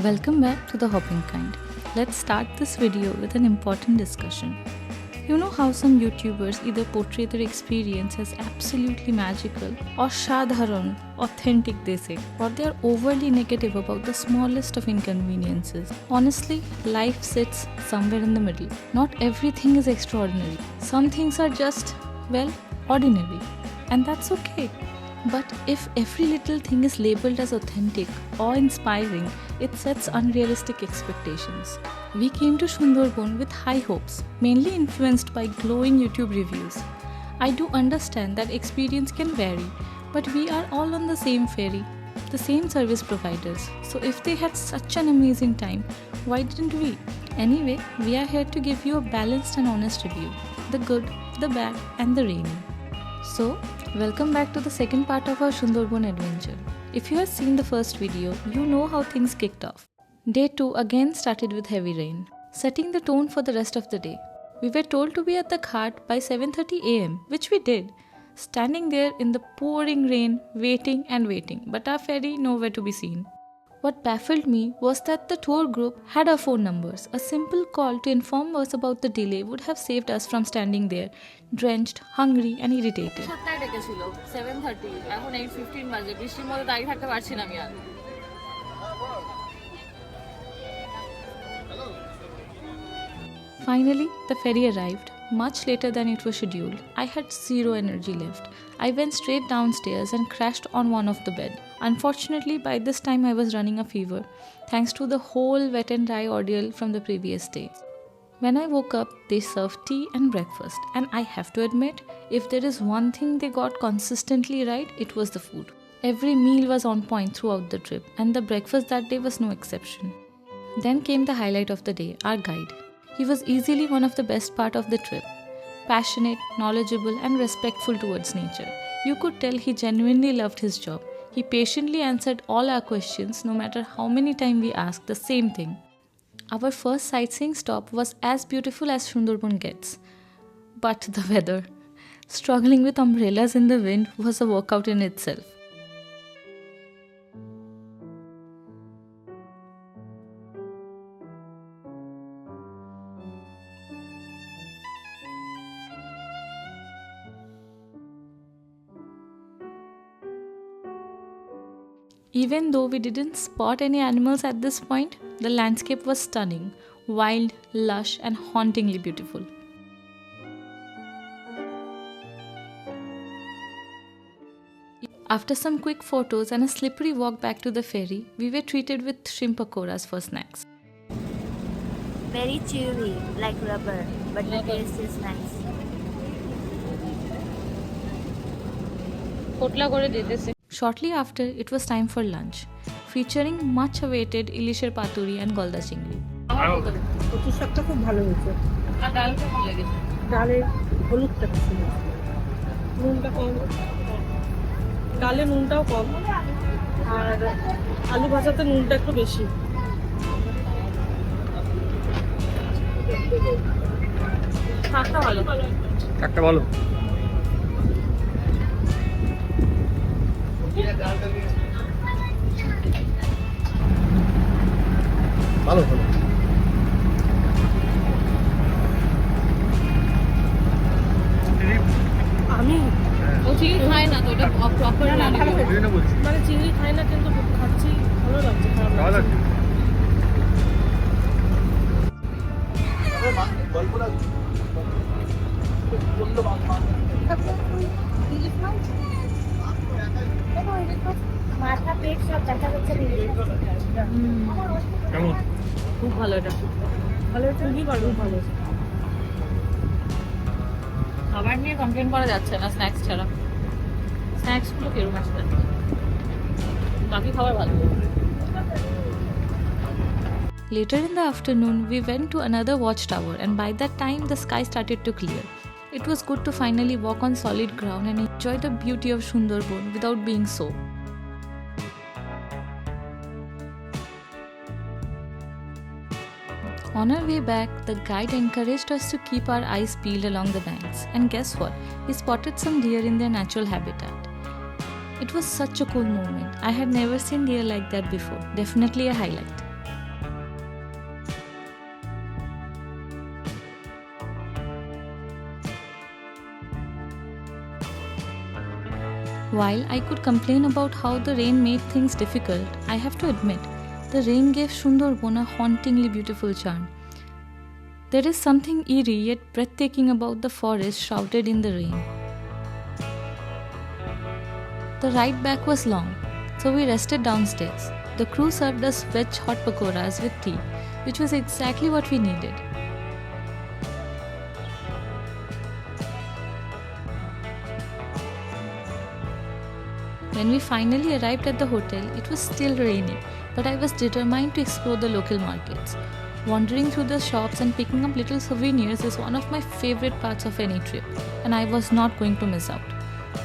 Welcome back to The Hopping Kind. Let's start this video with an important discussion. You know how some YouTubers either portray their experience as absolutely magical or shadharan, authentic they say, or they are overly negative about the smallest of inconveniences. Honestly, life sits somewhere in the middle. Not everything is extraordinary. Some things are just, well, ordinary. And that's okay. But if every little thing is labeled as authentic or inspiring, it sets unrealistic expectations. We came to Sundarban with high hopes, mainly influenced by glowing YouTube reviews. I do understand that experience can vary, but we are all on the same ferry, the same service providers. So if they had such an amazing time, why didn't we? Anyway, we are here to give you a balanced and honest review, the good, the bad, and the rainy. So, welcome back to the second part of our Sundarban adventure. If you have seen the first video, you know how things kicked off. Day 2 again started with heavy rain, setting the tone for the rest of the day. We were told to be at the ghat by 7:30 am, which we did, standing there in the pouring rain, waiting and waiting, but our ferry nowhere to be seen. What baffled me was that the tour group had our phone numbers. A simple call to inform us about the delay would have saved us from standing there, drenched, hungry and irritated. 7:30 এখন 8:15 বাজে বৃষ্টির মধ্যে দাঁড়িয়ে থাকতে পারছি না আমি আর Finally, the ferry arrived, much later than it was scheduled. I had zero energy left. I went straight downstairs and crashed on one of the bed. Unfortunately, by this time I was running a fever, thanks to the whole wet and dry ordeal from the previous day. When I woke up, they served tea and breakfast, and I have to admit, if there is one thing they got consistently right, it was the food. Every meal was on point throughout the trip, and the breakfast that day was no exception. Then came the highlight of the day, our guide. He was easily one of the best part of the trip. Passionate, knowledgeable and respectful towards nature. You could tell he genuinely loved his job. He patiently answered all our questions no matter how many times we asked the same thing. Our first sightseeing stop was as beautiful as Sundarban gets. But the weather. Struggling with umbrellas in the wind was a workout in itself. Even though we didn't spot any animals at this point, the landscape was stunning, wild, lush, and hauntingly beautiful. After some quick photos and a slippery walk back to the ferry, we were treated with shrimp pakoras for snacks. Very chewy, like rubber, but the taste is nice. পোটলা করে দিতেছে Shortly after, it was time for lunch, featuring much awaited Ilishir paturi and golda chingri. কচু শাকটা খুব ভালো হয়েছে আর ডাল কেমন লেগেছে ডালের হলুদটা বেশি হয়েছে। নুনটা কম, ডালে নুনটাও কম, আর আলু ভাজাতে নুনটা একটু বেশি। শাকটা ভালো, শাকটা ভালো। ভালো ভালো। আমি ও চিংড়ি খায় না তো এটা প্রপার না মানে চিংড়ি খাই না, কিন্তু খাচ্ছি, ভালো লাগছে, খারাপ ভালো লাগছে। মাথা পেট সব দেখা যাচ্ছে। কেমন? খুব ভালো এটা ভালো হচ্ছে, কি করবো, ভালো হচ্ছে। খাবার নিয়ে কমপ্লেন করা যাচ্ছে না স্ন্যাক্স ছাড়া স্ন্যাক্সগুলো কেরম আসবে বাকি খাবার ভালো Later in the afternoon, we went to another watchtower, and by that time, the sky started to clear. It was good to finally walk on solid ground and enjoy the beauty of Sundarban without being soaked. On our way back, the guide encouraged us to keep our eyes peeled along the banks, and guess what? We spotted some deer in their natural habitat. It was such a cool moment. I had never seen deer like that before. Definitely a highlight. While I could complain about how the rain made things difficult, I have to admit, the rain gave Sundarban a hauntingly beautiful charm. There is something eerie yet breathtaking about the forest shrouded in the rain. The ride back was long, so we rested downstairs. The crew served us veg hot pakoras with tea, which was exactly what we needed. When we finally arrived at the hotel, it was still raining, but I was determined to explore the local markets. Wandering through the shops and picking up little souvenirs is one of my favorite parts of any trip, and I was not going to miss out.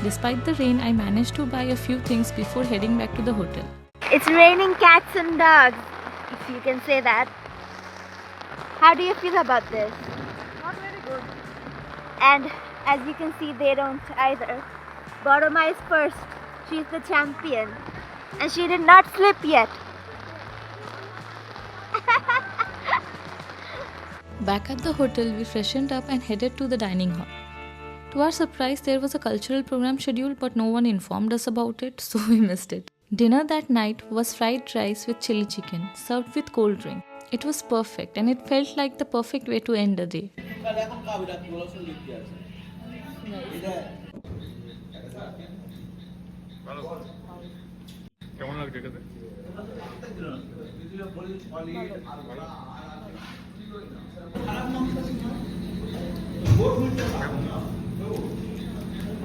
Despite the rain, I managed to buy a few things before heading back to the hotel. It's raining cats and dogs, if you can say that. How do you feel about this? Not very good. And as you can see, they don't either. Boroma is first. She's the champion. And she did not slip yet. Back at the hotel, we freshened up and headed to the dining hall. To our surprise, there was a cultural program scheduled, but no one informed us about it, so we missed it. Dinner that night was fried rice with chili chicken, served with cold drink. It was perfect, and it felt like the perfect way to end the day. কেমন লাগছে খেতে?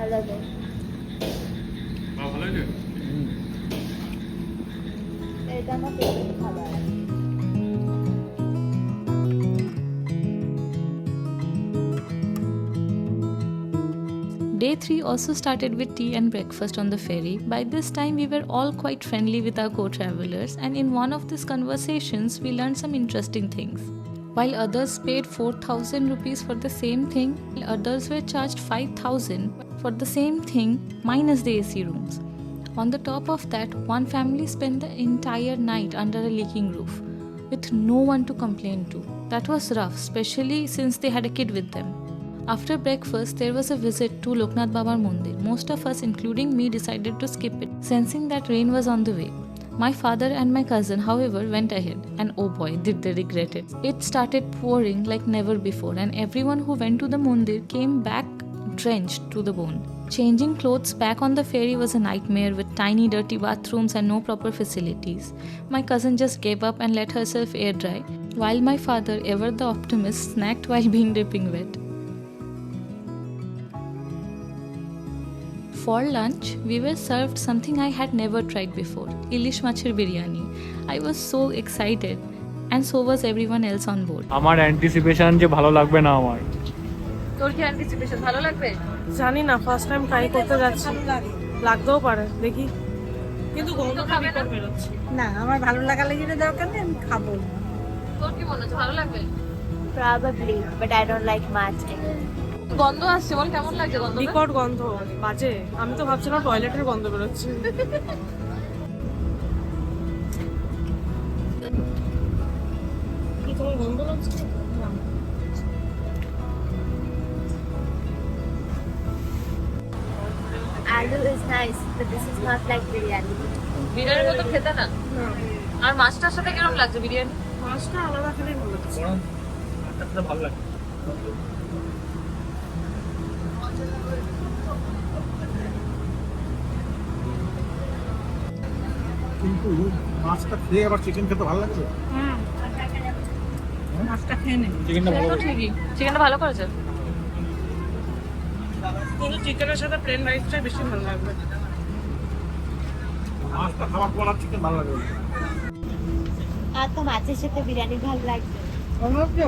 I love it. ভালো হয়েছে? এটা আমার favorite খাবার। Day 3 also started with tea and breakfast on the ferry. By this time, we were all quite friendly with our co-travelers, and in one of these conversations, we learned some interesting things. While others paid 4,000 rupees for the same thing, others were charged 5,000 for the same thing minus the AC rooms. On the top of that, one family spent the entire night under a leaking roof, with no one to complain to. That was rough, especially since they had a kid with them. After breakfast, there was a visit to Loknath Babar Mandir. Most of us, including me, decided to skip it, sensing that rain was on the way. My father and my cousin, however, went ahead, and oh boy, did they regret it. It started pouring like never before, and everyone who went to the mandir came back drenched to the bone. Changing clothes back on the ferry was a nightmare with tiny dirty bathrooms and no proper facilities. My cousin just gave up and let herself air dry, while my father, ever the optimist, snacked while being dripping wet. For lunch, we were served something I had never tried before, Ilish Biryani. I was so excited, and so was everyone else on board. আমার anticipation যে ভালো লাগবে না আমার। তোর কি anticipation ভালো লাগবে? জানি না, ফার্স্ট টাইম ট্রাই করতে যাচ্ছি, লাগতেও পারে, দেখি। কিন্তু গন্ধটা বিকট বেরোচ্ছে। না, আমার ভালো লাগা লেগে দরকার নেই, আমি খাবো না। তোর কি মনে হচ্ছে ভালো লাগবে? Probably, but I don't like much. গন্ধ আসছে, বল কেমন লাগছে গন্ধ? বিকট গন্ধ, বাজে। আমি তো ভাবছিলাম টয়লেটের গন্ধ বেরোচ্ছে। কি তোমার গন্ধ লাগছে? Aloo is nice, but this is not like biryani. বিরিয়ানির মতো খেতে না। আর মাছটার সাথে কিরকম লাগছে বিরিয়ানি? মাছটা আলাদা খেলেই ভালো লাগছে। একটা ভালো লাগে। কিন্তু মাছটা খেয়ে আবার চিকেন খেতে ভালো লাগবে। মাছটা খেয়ে নে। চিকেনটা ভালো তো ঠিকই, চিকেনটা ভালো করেছে। কিন্তু চিকেনের সাথে প্লেন রাইসটাই বেশি ভালো লাগবে। মাছটা খাওয়ার পর আর চিকেন ভালো লাগবে। আর তো মাছের সাথে বিরিয়ানি ভালো লাগবে। ভালো লাগছে?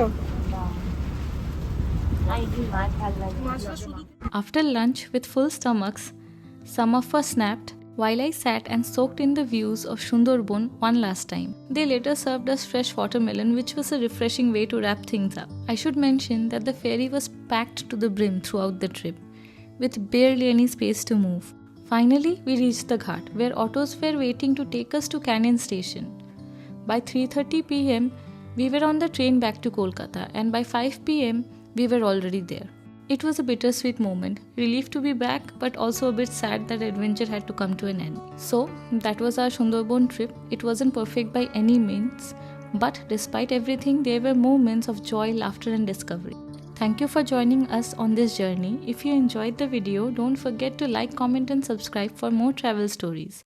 I do মাছ ভালো লাগবে। মাছটা শুধু After lunch, with full stomachs, some of us napped while I sat and soaked in the views of Sundarban one last time. They later served us fresh watermelon, which was a refreshing way to wrap things up. I should mention that the ferry was packed to the brim throughout the trip, with barely any space to move. Finally, we reached the ghat, where autos were waiting to take us to Canyon Station. By 3:30 p.m., we were on the train back to Kolkata, and by 5 p.m., we were already there. It was a bittersweet moment, relief to be back, but also a bit sad that adventure had to come to an end. So, that was our Sundarban trip. It wasn't perfect by any means, but despite everything, there were moments of joy, laughter, and discovery. Thank you for joining us on this journey. If you enjoyed the video, don't forget to like, comment, and subscribe for more travel stories.